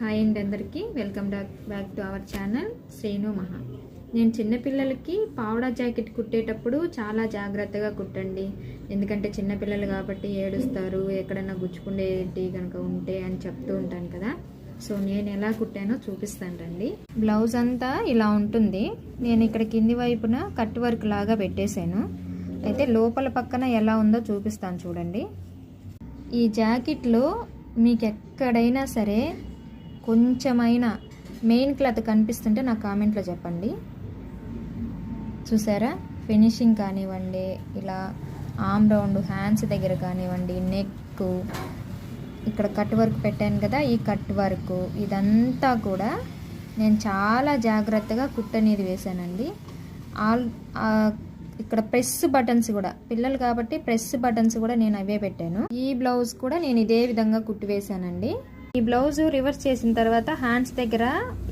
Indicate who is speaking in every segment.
Speaker 1: Hi అండి అందరికీ welcome back to our channel Srinu మహా. నేను చిన్నపిల్లలకి పావడా జాకెట్ కుట్టేటప్పుడు చాలా జాగ్రత్తగా కుట్టండి. ఎందుకంటే చిన్నపిల్లలు కాబట్టి ఏడుస్తారు, ఎక్కడైనా గుచ్చుకుండేటి కనుక ఉంటే అని చెప్తూ ఉంటాను కదా. సో నేను ఎలా కుట్టానో చూపిస్తాను రండి. బ్లౌజ్ అంతా ఇలా ఉంటుంది. నేను ఇక్కడ కింది వైపున కట్ వర్క్ లాగా పెట్టేశాను. అయితే లోపల పక్కన ఎలా ఉందో చూపిస్తాను చూడండి. ఈ జాకెట్లో మీకు ఎక్కడైనా సరే కొంచెమైనా మెయిన్ క్లాత్ కనిపిస్తుంటే నాకు కామెంట్లో చెప్పండి. చూసారా, ఫినిషింగ్ కానివ్వండి, ఇలా ఆమ్ రౌండ్ హ్యాండ్స్ దగ్గర కానివ్వండి, నెక్, ఇక్కడ కట్ వర్క్ పెట్టాను కదా, ఈ కట్ వర్క్ ఇదంతా కూడా నేను చాలా జాగ్రత్తగా కుట్టనేది వేసానండి. ఇక్కడ ప్రెస్ బటన్స్ కూడా, పిల్లలు కాబట్టి ప్రెస్ బటన్స్ కూడా నేను అవే పెట్టాను. ఈ బ్లౌజ్ కూడా నేను ఇదే విధంగా కుట్టి వేసానండి. ఈ బ్లౌజ్ రివర్స్ చేసిన తర్వాత హ్యాండ్స్ దగ్గర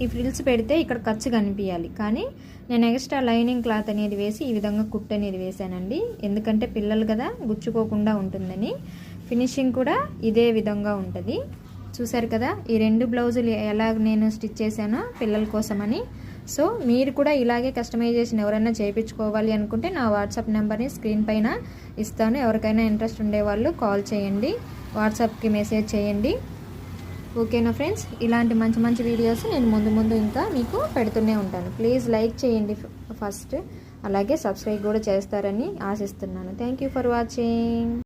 Speaker 1: ఈ ఫ్రిల్స్ పెడితే ఇక్కడ ఖర్చు కనిపించాలి, కానీ నేను ఎక్స్ట్రా లైనింగ్ క్లాత్ అనేది వేసి ఈ విధంగా కుట్టు అనేది వేసానండి. ఎందుకంటే పిల్లలు కదా, గుచ్చుకోకుండా ఉంటుందని. ఫినిషింగ్ కూడా ఇదే విధంగా ఉంటుంది. చూసారు కదా ఈ రెండు బ్లౌజులు ఎలా నేను స్టిచ్ చేశానో పిల్లల కోసమని. సో మీరు కూడా ఇలాగే కస్టమైజేషన్ ఎవరైనా చేయించుకోవాలి అనుకుంటే నా వాట్సాప్ నెంబర్ని స్క్రీన్ పైన ఇస్తాను. ఎవరికైనా ఇంట్రెస్ట్ ఉండేవాళ్ళు కాల్ చేయండి, వాట్సాప్కి మెసేజ్ చేయండి. ఓకేనా ఫ్రెండ్స్, ఇలాంటి మంచి మంచి వీడియోస్ నేను ముందు ఇంకా మీకు పెడుతూనే ఉంటాను. ప్లీజ్ లైక్ చేయండి ఫస్ట్, అలాగే సబ్స్క్రైబ్ కూడా చేస్తారని ఆశిస్తున్నాను. Thank you for watching.